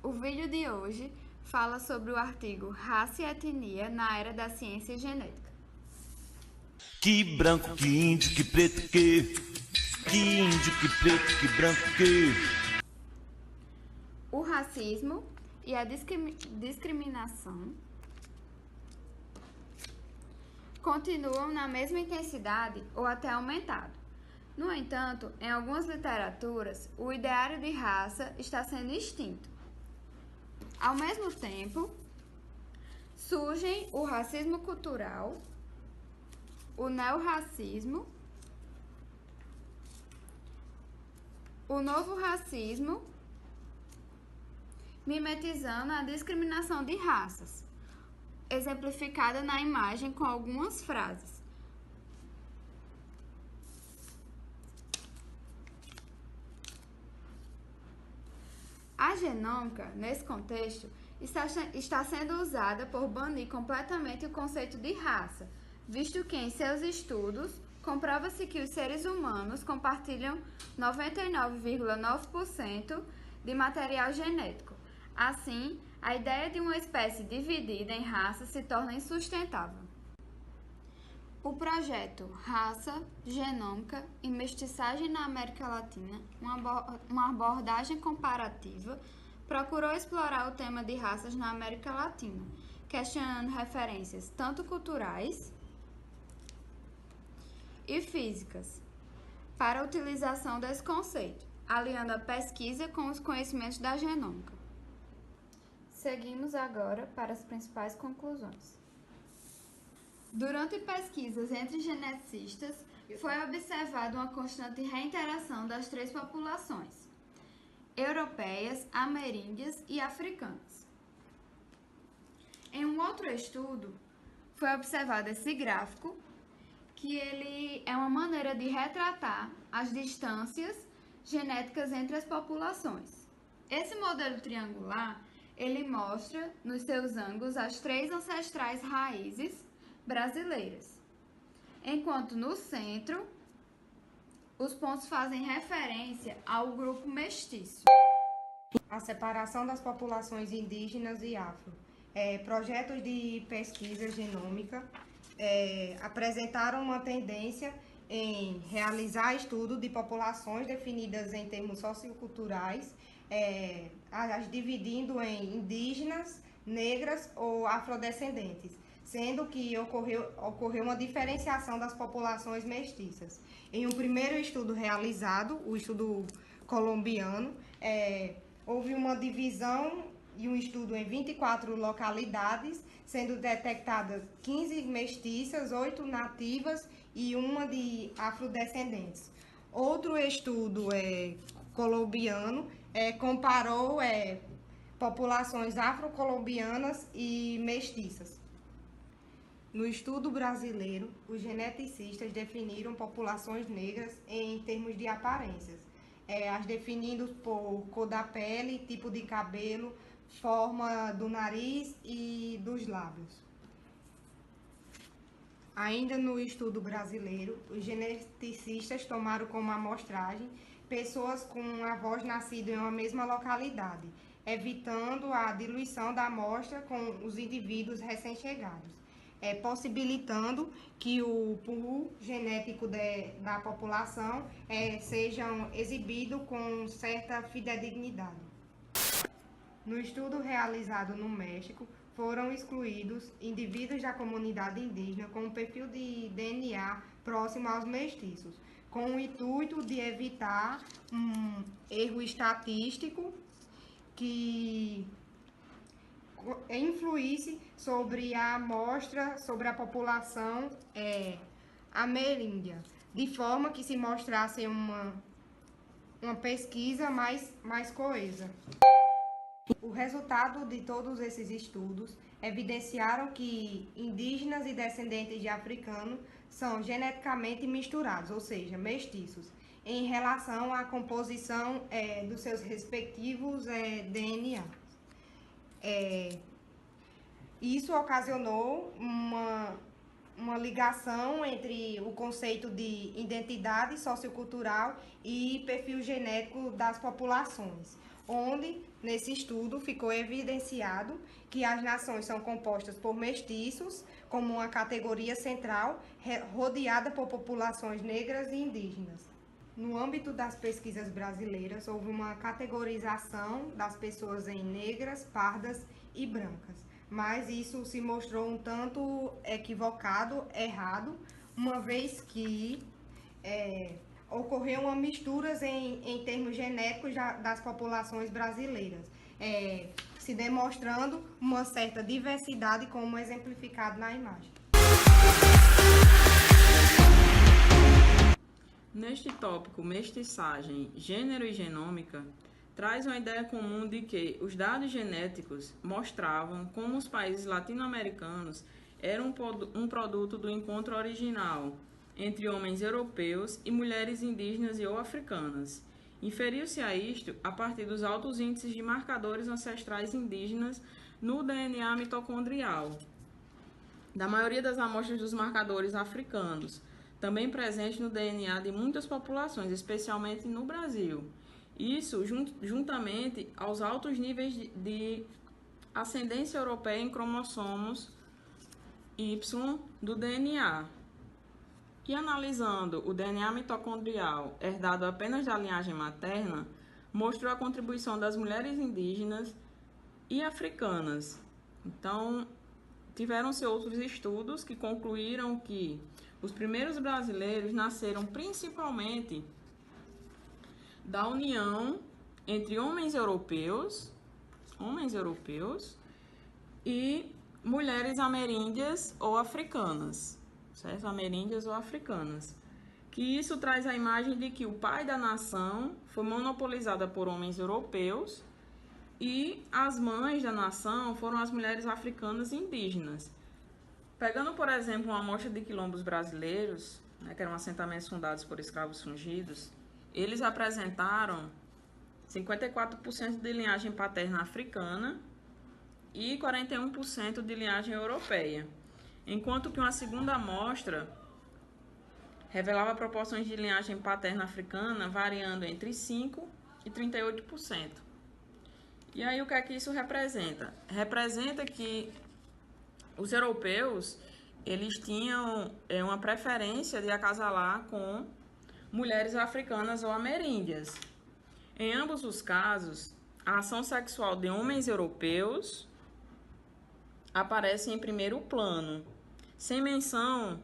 O vídeo de hoje fala sobre o artigo Raça e Etnia na Era da Ciência e Genética. Que branco, que índio, que preto, que índio, que preto, que branco, que... O racismo e a discriminação continuam na mesma intensidade ou até aumentado. No entanto, em algumas literaturas, o ideário de raça está sendo extinto. Ao mesmo tempo, surgem o racismo cultural, o neorracismo, o novo racismo, mimetizando a discriminação de raças, exemplificada na imagem com algumas frases. A genômica, nesse contexto, está sendo usada por banir completamente o conceito de raça, visto que em seus estudos comprova-se que os seres humanos compartilham 99,9% de material genético. Assim, a ideia de uma espécie dividida em raças se torna insustentável. O projeto Raça, Genômica e Mestiçagem na América Latina, uma abordagem comparativa, procurou explorar o tema de raças na América Latina, questionando referências tanto culturais e físicas para a utilização desse conceito, aliando a pesquisa com os conhecimentos da genômica. Seguimos agora para as principais conclusões. Durante pesquisas entre geneticistas, foi observada uma constante reinteração das três populações, europeias, ameríndias e africanas. Em um outro estudo, foi observado esse gráfico, que ele é uma maneira de retratar as distâncias genéticas entre as populações. Esse modelo triangular, ele mostra nos seus ângulos as três ancestrais raízes brasileiras, enquanto no centro os pontos fazem referência ao grupo mestiço. A separação das populações indígenas e afro. Projetos de pesquisa genômica apresentaram uma tendência em realizar estudo de populações definidas em termos socioculturais, as dividindo em indígenas, negras ou afrodescendentes, sendo que ocorreu uma diferenciação das populações mestiças. Em um primeiro estudo realizado, o estudo colombiano, houve uma divisão e um estudo em 24 localidades, sendo detectadas 15 mestiças, 8 nativas e uma de afrodescendentes. Outro estudo colombiano comparou populações afrocolombianas e mestiças. No estudo brasileiro, os geneticistas definiram populações negras em termos de aparências, as definindo por cor da pele, tipo de cabelo, forma do nariz e dos lábios. Ainda no estudo brasileiro, os geneticistas tomaram como amostragem pessoas com avós nascidos em uma mesma localidade, evitando a diluição da amostra com os indivíduos recém-chegados, possibilitando que o pool genético da população seja exibido com certa fidedignidade. No estudo realizado no México, foram excluídos indivíduos da comunidade indígena com um perfil de DNA próximo aos mestiços, com o intuito de evitar um erro estatístico que influísse sobre a amostra, sobre a população ameríndia, de forma que se mostrasse uma pesquisa mais coesa. O resultado de todos esses estudos evidenciaram que indígenas e descendentes de africanos são geneticamente misturados, ou seja, mestiços, em relação à composição dos seus respectivos DNA. Isso ocasionou uma ligação entre o conceito de identidade sociocultural e perfil genético das populações, onde, nesse estudo, ficou evidenciado que as nações são compostas por mestiços, como uma categoria central, rodeada por populações negras e indígenas. No âmbito das pesquisas brasileiras, houve uma categorização das pessoas em negras, pardas e brancas, mas isso se mostrou um tanto equivocado, errado, uma vez que ocorreu uma misturas em termos genéticos das populações brasileiras, se demonstrando uma certa diversidade, como exemplificado na imagem. Neste tópico, mestiçagem, gênero e genômica, traz uma ideia comum de que os dados genéticos mostravam como os países latino-americanos eram um produto do encontro original entre homens europeus e mulheres indígenas e ou africanas. Inferiu-se a isto a partir dos altos índices de marcadores ancestrais indígenas no DNA mitocondrial, da maioria das amostras dos marcadores africanos, também presente no DNA de muitas populações, especialmente no Brasil. Isso juntamente aos altos níveis de ascendência europeia em cromossomos Y do DNA. E analisando o DNA mitocondrial herdado apenas da linhagem materna, mostrou a contribuição das mulheres indígenas e africanas. Então, tiveram-se outros estudos que concluíram que os primeiros brasileiros nasceram principalmente da união entre homens europeus e mulheres ameríndias ou africanas, certo? Ameríndias ou africanas. Que isso traz a imagem de que o pai da nação foi monopolizada por homens europeus e as mães da nação foram as mulheres africanas e indígenas. Pegando, por exemplo, uma amostra de quilombos brasileiros, que eram assentamentos fundados por escravos fungidos, eles apresentaram 54% de linhagem paterna africana e 41% de linhagem europeia, enquanto que uma segunda amostra revelava proporções de linhagem paterna africana variando entre 5% e 38%. E aí o que é que isso representa? Representa que os europeus, eles tinham uma preferência de acasalar com mulheres africanas ou ameríndias. Em ambos os casos, a ação sexual de homens europeus aparece em primeiro plano, sem menção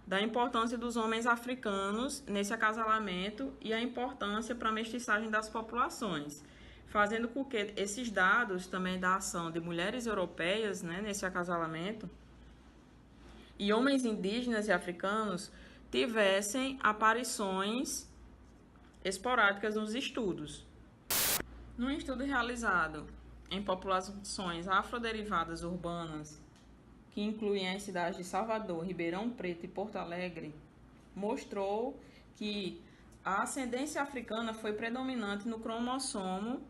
da importância dos homens africanos nesse acasalamento e a importância para a mestiçagem das populações, fazendo com que esses dados também da ação de mulheres europeias, nesse acasalamento, e homens indígenas e africanos tivessem aparições esporádicas nos estudos. Num estudo realizado em populações afroderivadas urbanas, que incluem as cidades de Salvador, Ribeirão Preto e Porto Alegre, mostrou que a ascendência africana foi predominante no cromossomo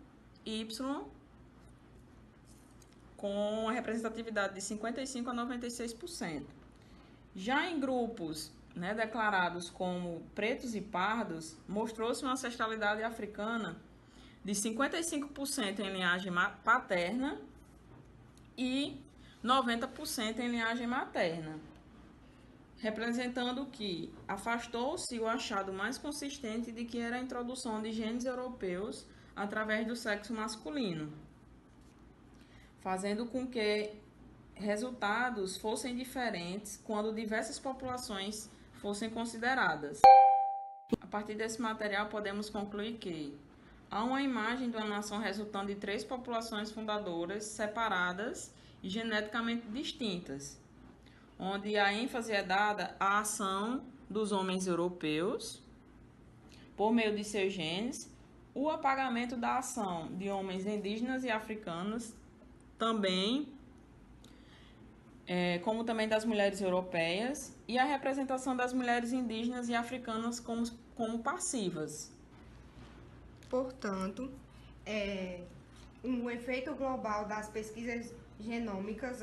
Y, com a representatividade de 55% a 96%. Já em grupos declarados como pretos e pardos, mostrou-se uma ancestralidade africana de 55% em linhagem paterna e 90% em linhagem materna, representando que afastou-se o achado mais consistente de que era a introdução de genes europeus através do sexo masculino, fazendo com que resultados fossem diferentes quando diversas populações fossem consideradas. A partir desse material, podemos concluir que há uma imagem de uma nação resultando de 3 populações fundadoras separadas e geneticamente distintas, onde a ênfase é dada à ação dos homens europeus por meio de seus genes, o apagamento da ação de homens indígenas e africanos também, como também das mulheres europeias, e a representação das mulheres indígenas e africanas como passivas. Portanto, o efeito global das pesquisas genômicas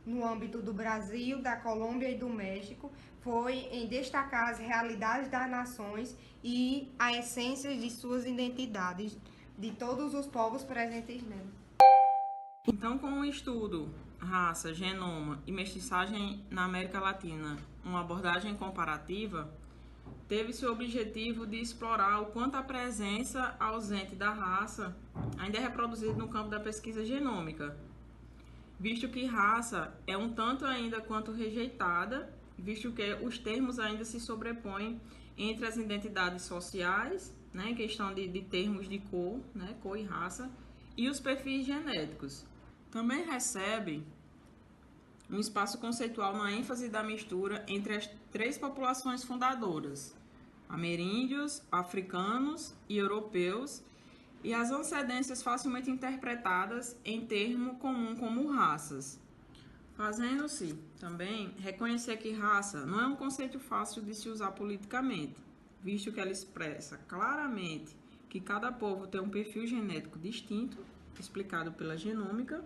no âmbito do Brasil, da Colômbia e do México, foi em destacar as realidades das nações e a essência de suas identidades, de todos os povos presentes nela. Então, com o estudo raça, genoma e mestiçagem na América Latina, uma abordagem comparativa, teve-se o objetivo de explorar o quanto a presença ausente da raça ainda é reproduzida no campo da pesquisa genômica, visto que raça é um tanto ainda quanto rejeitada, visto que os termos ainda se sobrepõem entre as identidades sociais, né, em questão de termos de cor, né, cor e raça, e os perfis genéticos. Também recebe um espaço conceitual na ênfase da mistura entre as três populações fundadoras, ameríndios, africanos e europeus, e as antecedências facilmente interpretadas em termo comum como raças. Fazendo-se também reconhecer que raça não é um conceito fácil de se usar politicamente, visto que ela expressa claramente que cada povo tem um perfil genético distinto, explicado pela genômica,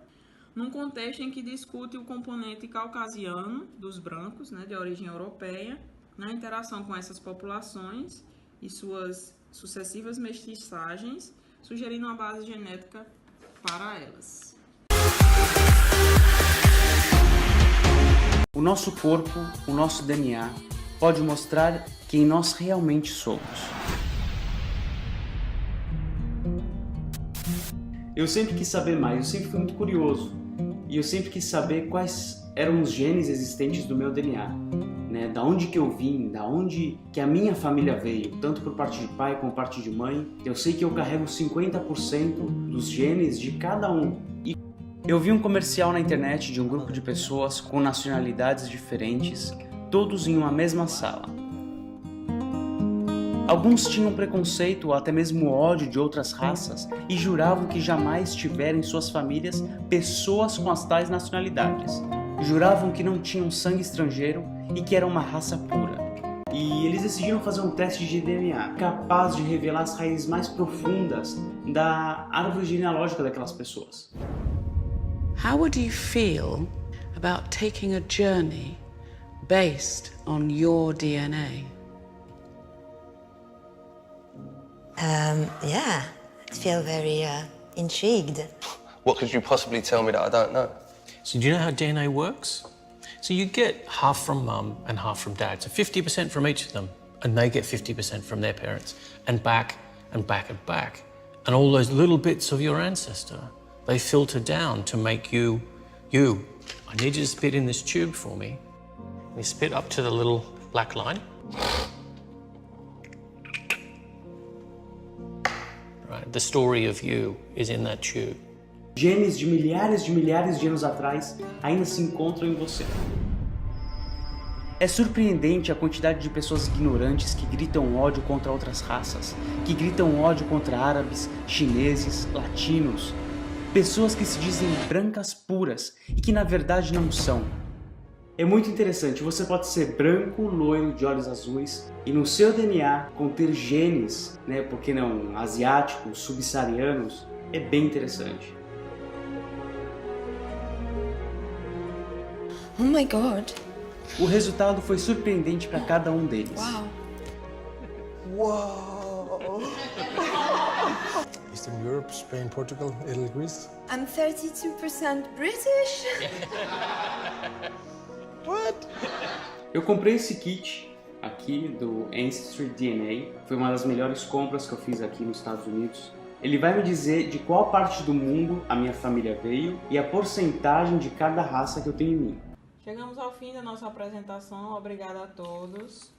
num contexto em que discute o componente caucasiano dos brancos, né, de origem europeia, na interação com essas populações e suas sucessivas mestiçagens, sugerindo uma base genética para elas. O nosso corpo, o nosso DNA, pode mostrar quem nós realmente somos. Eu sempre quis saber mais, eu sempre fui muito curioso. E eu sempre quis saber quais eram os genes existentes do meu DNA. Né? Da onde que eu vim, da onde que a minha família veio, tanto por parte de pai como por parte de mãe. Eu sei que eu carrego 50% dos genes de cada um. E eu vi um comercial na internet de um grupo de pessoas com nacionalidades diferentes, todos em uma mesma sala. Alguns tinham preconceito ou até mesmo ódio de outras raças e juravam que jamais tiveram em suas famílias pessoas com as tais nacionalidades. Juravam que não tinham sangue estrangeiro e que era uma raça pura. E eles decidiram fazer um teste de DNA capaz de revelar as raízes mais profundas da árvore genealógica daquelas pessoas. How would you feel about taking a journey based on your DNA? Yeah, I feel very intrigued. What could you possibly tell me that I don't know? So do you know how DNA works? So you get half from mum and half from dad, so 50% from each of them, and they get 50% from their parents, and back and back and back. And all those little bits of your ancestor, they filter down to make you, you. I need you to spit in this tube for me. You spit up to the little black line. Right, the story of you is in that tube. Genes de milhares de anos atrás ainda se encontram em você. É surpreendente a quantidade de pessoas ignorantes que gritam ódio contra outras raças, que gritam ódio contra árabes, chineses, latinos, pessoas que se dizem brancas puras e que na verdade não são. É muito interessante, você pode ser branco, loiro, de olhos azuis e no seu DNA conter genes, né, por que não asiáticos, subsaarianos, é bem interessante. Oh my God. O resultado foi surpreendente para cada um deles. Wow. Eastern Europe, Spain, Portugal, Italy, Greece. I'm 32% British. What? Eu comprei esse kit aqui do Ancestry DNA, foi uma das melhores compras que eu fiz aqui nos Estados Unidos. Ele vai me dizer de qual parte do mundo a minha família veio e a porcentagem de cada raça que eu tenho em mim. Chegamos ao fim da nossa apresentação. Obrigada a todos.